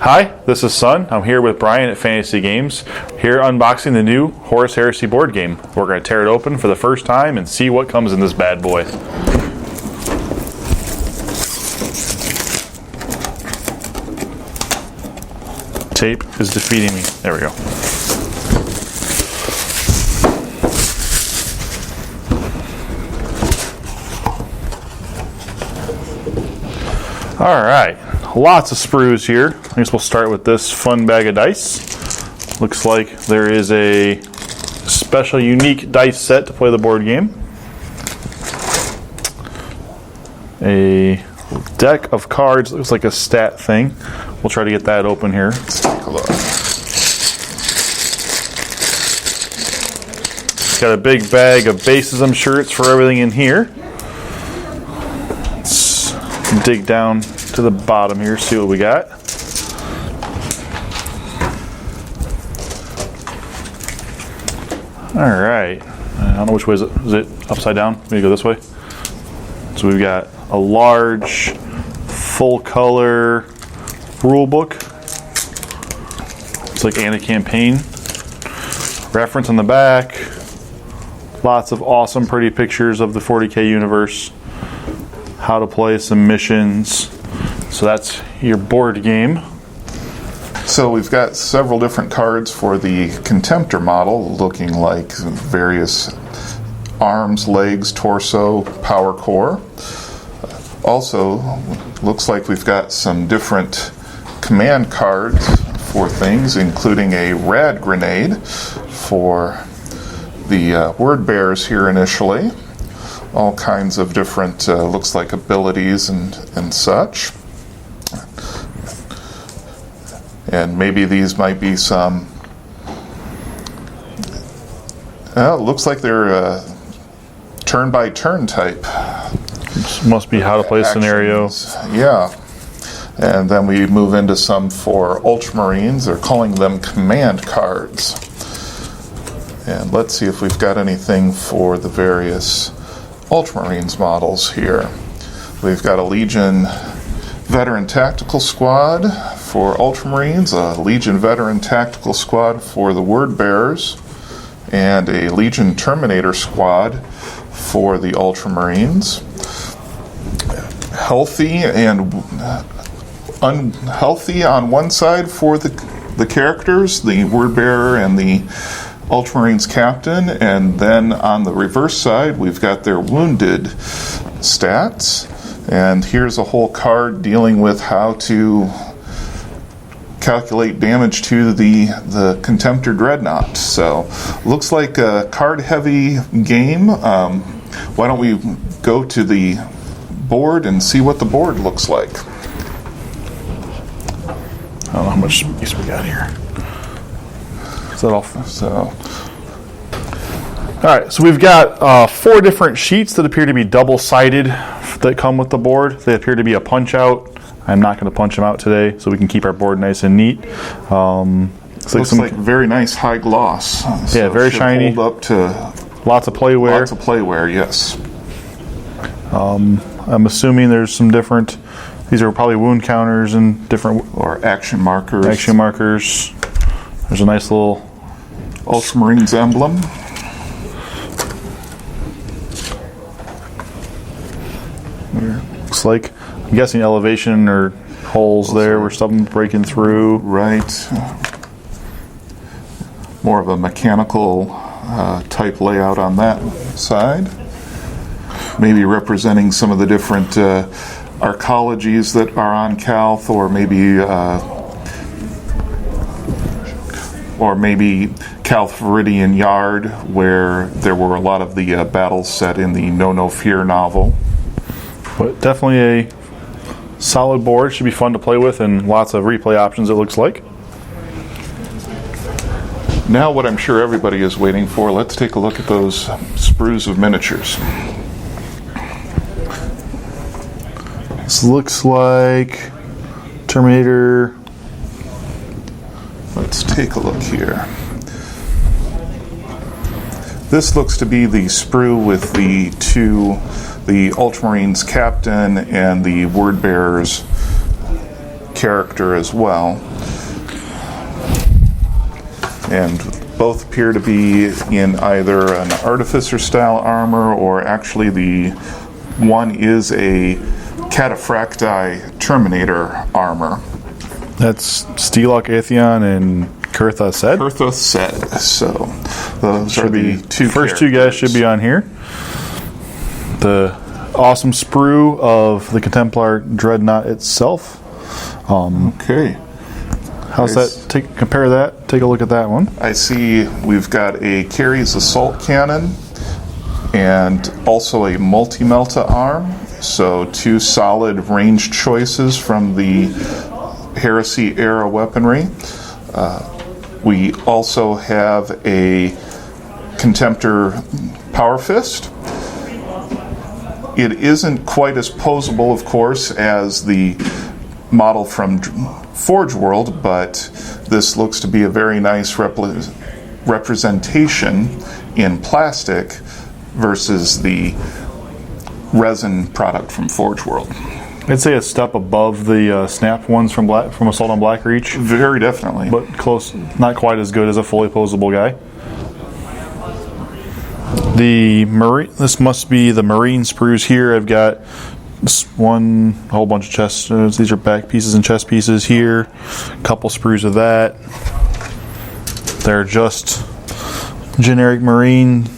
Hi, this is Sun. I'm here with Brian at Fantasy Games, here unboxing the new Horus Heresy board game. We're going to tear it open for the first time and see what comes in this bad boy. Tape is defeating me. There we go. All right, lots of sprues here. I guess we'll start with this fun bag of dice. Looks like there is a special unique dice set to play the board game. A deck of cards, looks like a stat thing. We'll try to get that open here. Let's take a look. It's got a big bag of bases, I'm sure it's for everything in here. Let's dig down to the bottom here, see what we got. All right, I don't know which way is it. Is it upside down? Maybe go this way. So we've got a large, full color rule book. It's like and a campaign. Reference on the back. Lots of awesome, pretty pictures of the 40K universe. How to play some missions. So that's your board game. So we've got several different cards for the Contemptor model, looking like various arms, legs, torso, power core. Also, looks like we've got some different command cards for things, including a rad grenade for the word bearers here initially. All kinds of different, looks like abilities and such. And maybe these might be some, looks like they're turn-by-turn type. This must be how to play a scenario. Yeah. And then we move into some for Ultramarines. They're calling them command cards. And let's see if we've got anything for the various Ultramarines models here. We've got a Legion Veteran Tactical Squad for Ultramarines, a Legion Veteran Tactical Squad for the Word Bearers, and a Legion Terminator Squad for the Ultramarines. Healthy and unhealthy on one side for the characters, the Word Bearer and the Ultramarines Captain, and then on the reverse side we've got their wounded stats. And here's a whole card dealing with how to calculate damage to the Contemptor Dreadnought. So, looks like a card-heavy game. Why don't we go to the board and see what the board looks like? I don't know how much space we got here. Is that all? So, all right, so we've got 4 different sheets that appear to be double-sided that come with the board. They appear to be a punch-out. I'm not going to punch them out today, so we can keep our board nice and neat. Looks like very nice high gloss. So yeah, very shiny. Hold up to lots of playware. Lots of playware, yes. I'm assuming there's some different. These are probably wound counters and different or action markers. Action markers. There's a nice little Ultramarines emblem. Looks like, I'm guessing elevation or holes there where something's breaking through. Right. More of a mechanical type layout on that side. Maybe representing some of the different arcologies that are on Calth, or maybe Calth Viridian Yard, where there were a lot of the battles set in the No Fear novel. But definitely a solid board. Should be fun to play with and lots of replay options, it looks like. Now what I'm sure everybody is waiting for, let's take a look at those sprues of miniatures. This looks like Terminator. Let's take a look here. This looks to be the sprue with the Ultramarines Captain and the Word Bearers character as well. And both appear to be in either an Artificer style armor, or actually the one is a Cataphracti Terminator armor. That's Steelok Atheon and Kurtha said. Kurtha said. So those are the first two guys should be on here. The awesome sprue of the Contemplar Dreadnought itself. Okay. How's that? Compare that. Take a look at that one. I see we've got a Carries Assault Cannon and also a Multi-Melta arm. So two solid range choices from the Heresy era weaponry. We also have a Contemptor Power Fist. It isn't quite as posable, of course, as the model from Forge World, but this looks to be a very nice representation in plastic versus the resin product from Forge World. I'd say a step above the snap ones from Assault on Blackreach. Very definitely. But close, not quite as good as a fully posable guy. This must be the Marine sprues here. I've got a whole bunch of chest. These are back pieces and chest pieces here. A couple sprues of that. They're just generic Marine.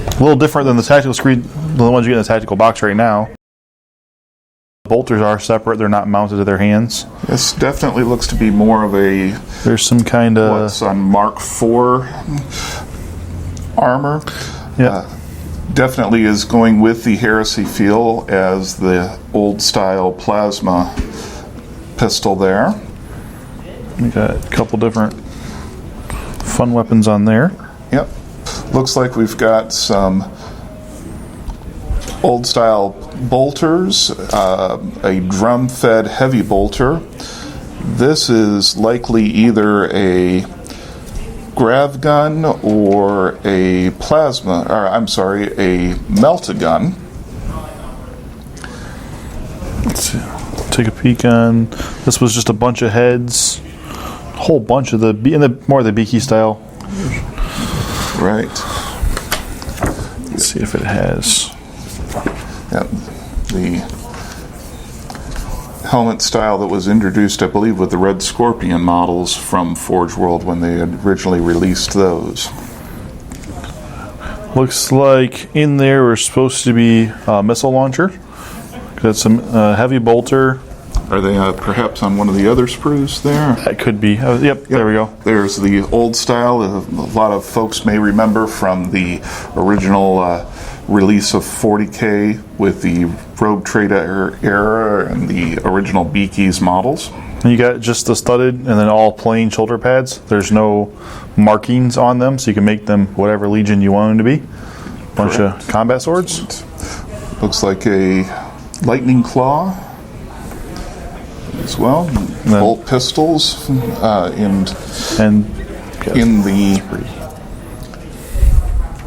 A little different than the tactical screen, the ones you get in the tactical box right now. Bolters are separate. They're not mounted to their hands. This definitely looks to be more of a... There's some kind of... What's on Mark IV armor. Yeah. Definitely is going with the Heresy feel as the old style plasma pistol there. We got a couple different fun weapons on there. Yep. Looks like we've got some old style bolters, a drum fed heavy bolter. This is likely either a grav gun or a a melta gun. Let's see. Take a peek on. This was just a bunch of heads, a whole bunch of more of the beaky style. Right. Let's see if it has. Yep. The helmet style that was introduced, I believe, with the Red Scorpion models from Forge World when they had originally released those. Looks like in there we're supposed to be a missile launcher. Got some heavy bolter. Are they perhaps on one of the other sprues there? That could be. Yep, there we go. There's the old style. A lot of folks may remember from the original release of 40K with the Rogue Trader era and the original Beakies models. You got just the studded and then all plain shoulder pads. There's no markings on them, so you can make them whatever legion you want them to be. Bunch of combat swords. Looks like a lightning claw as well. Bolt pistols and in the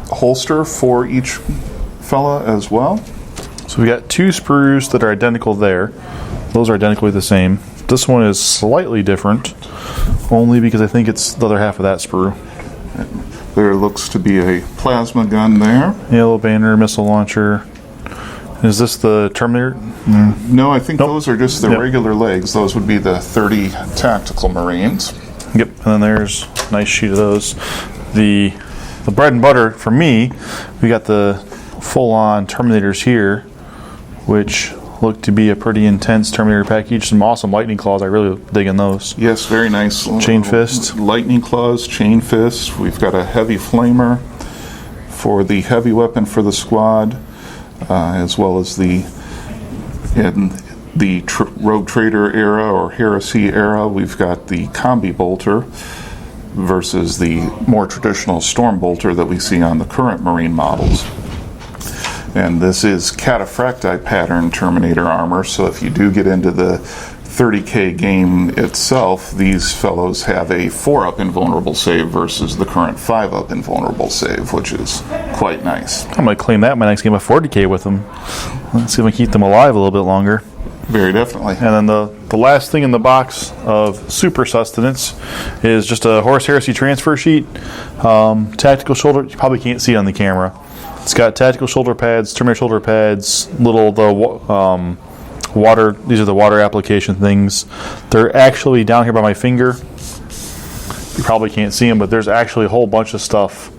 holster for each fella as well. So we got two sprues that are identical there. Those are identically the same. This one is slightly different, only because I think it's the other half of that sprue. There looks to be a plasma gun there. Yellow banner, missile launcher. Is this the Terminator? No, I think those are just the regular legs. Those would be the 30 Tactical Marines. Yep, and then there's a nice sheet of those. The bread and butter for me, we got the full-on Terminators here, which look to be a pretty intense Terminator package. Some awesome lightning claws. I really dig in those. Yes, very nice. Chain fist. Lightning claws, chain fist. We've got a heavy flamer for the heavy weapon for the squad, as well as in the Rogue Trader era or Heresy era, we've got the combi bolter versus the more traditional storm bolter that we see on the current Marine models. And this is Cataphracti pattern Terminator armor, so if you do get into the 30K game itself, these fellows have a 4-up invulnerable save versus the current 5-up invulnerable save, which is quite nice. I'm going to claim that my next game of 40K with them. Let's see if I can keep them alive a little bit longer. Very definitely. And then the last thing in the box of super sustenance is just a Horus Heresy transfer sheet. Tactical shoulder, you probably can't see it on the camera. It's got tactical shoulder pads, Terminator shoulder pads, water. These are the water application things. They're actually down here by my finger. You probably can't see them, but there's actually a whole bunch of stuff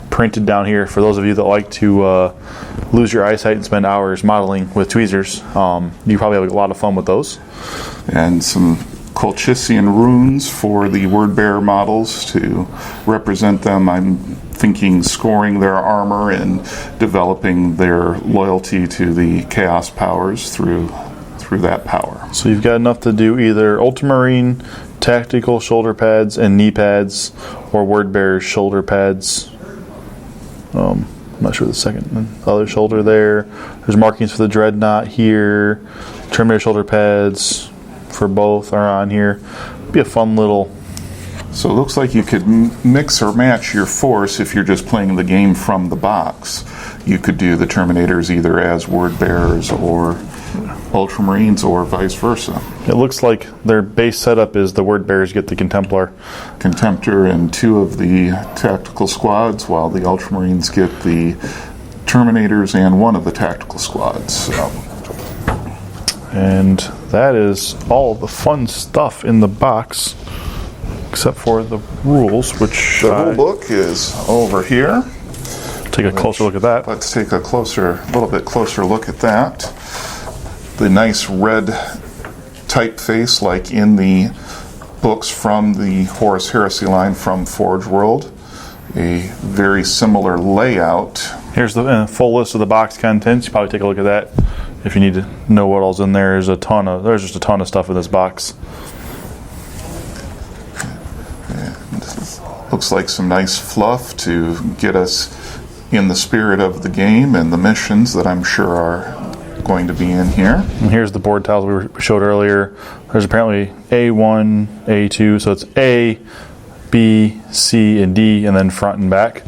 printed down here for those of you that like to lose your eyesight and spend hours modeling with tweezers. You probably have a lot of fun with those. And some Colchissian runes for the word bearer models to represent them. I'm thinking scoring their armor and developing their loyalty to the chaos powers through that power. So you've got enough to do either Ultramarine, tactical shoulder pads and knee pads, or word bearer's shoulder pads. I'm not sure the other shoulder there. There's markings for the Dreadnought here. Terminator shoulder pads for both are on here. Be a fun little. So it looks like you could mix or match your force if you're just playing the game from the box. You could do the Terminators either as word bearers or Ultramarines or vice versa. It looks like their base setup is the word bearers get the Contemptor and 2 of the tactical squads, while the Ultramarines get the Terminators and 1 of the tactical squads. So. And that is all the fun stuff in the box, except for the rules, which the rule book is over here. Take a closer look at that. Let's take a little bit closer look at that. The nice red typeface like in the books from the Horus Heresy line from Forge World. A very similar layout. Here's the full list of the box contents. You probably take a look at that if you need to know what all's in there. There's just a ton of stuff in this box. And looks like some nice fluff to get us in the spirit of the game and the missions that I'm sure are going to be in here. And here's the board tiles we showed earlier. There's apparently A1, A2, so it's A, B, C, and D, and then front and back.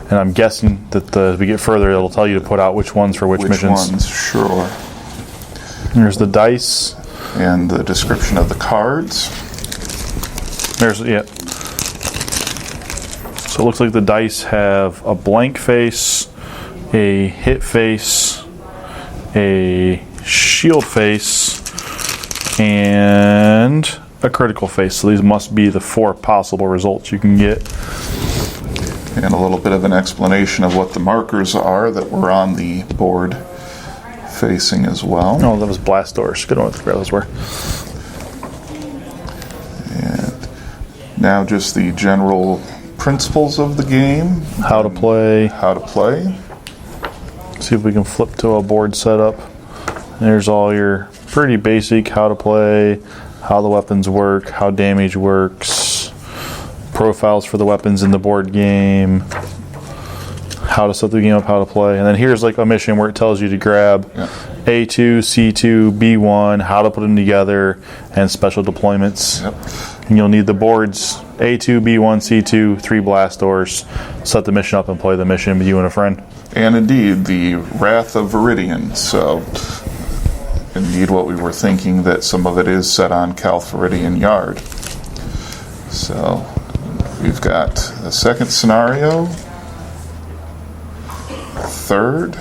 And I'm guessing that as we get further, it'll tell you to put out which ones for which missions. Which ones, sure. There's the dice. And the description of the cards. So it looks like the dice have a blank face, a hit face, a shield face, and a critical face. So these must be the 4 possible results you can get. And a little bit of an explanation of what the markers are that were on the board facing as well. Oh, that was blast doors. Good one what the those were. And now just the general principles of the game. How to play. See if we can flip to a board setup. There's all your pretty basic how to play, how the weapons work, how damage works, profiles for the weapons in the board game, how to set the game up, how to play. And then here's like a mission where it tells you to grab A2, C2, B1, how to put them together, and special deployments. And you'll need the boards A2, B1, C2, 3 blast doors. Set the mission up and play the mission with you and a friend. And indeed, the Wrath of Viridian. So, indeed, what we were thinking that some of it is set on Calth Viridian Yard. So, we've got a second scenario, third.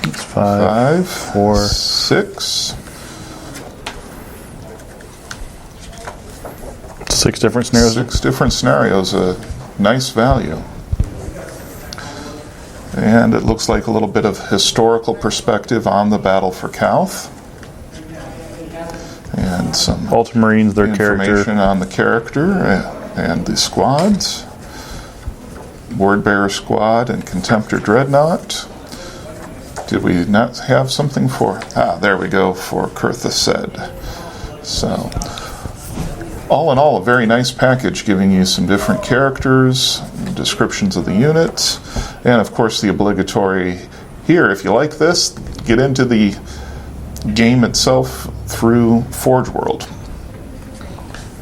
It's 5, 4, 6. 6 different scenarios. 6 different scenarios, a nice value. And it looks like a little bit of historical perspective on the battle for Calth. And some Ultramarines, their information on the character and the squads. Wordbearer Squad and Contemptor Dreadnought. Did we not have something for... there we go, for Kurtha said. So... all in all, a very nice package giving you some different characters, descriptions of the units, and of course the obligatory here, if you like this, get into the game itself through Forge World.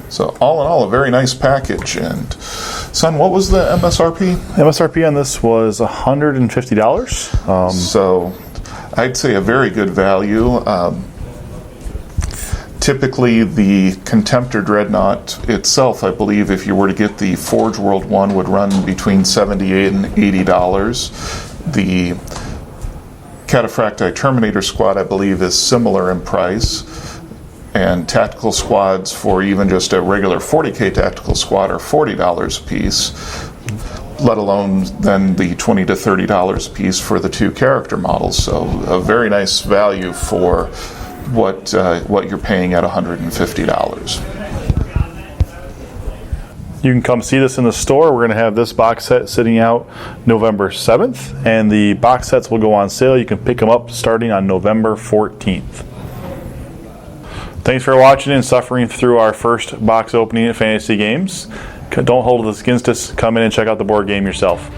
So all in all, a very nice package. And son, what was the MSRP? MSRP on this was $150. So I'd say a very good value. Typically, the Contemptor Dreadnought itself, I believe, if you were to get the Forge World one, would run between $78 and $80. The Cataphracti Terminator Squad, I believe, is similar in price. And tactical squads for even just a regular 40K tactical squad are $40 a piece, let alone then the $20 to $30 a piece for the 2 character models. So a very nice value for what you're paying at $150. You can come see this in the store. We're going to have this box set sitting out November 7th, and the box sets will go on sale. You can pick them up starting on November 14th. Thanks for watching and suffering through our first box opening at Fantasy Games. Don't hold this against us. Come in and check out the board game yourself.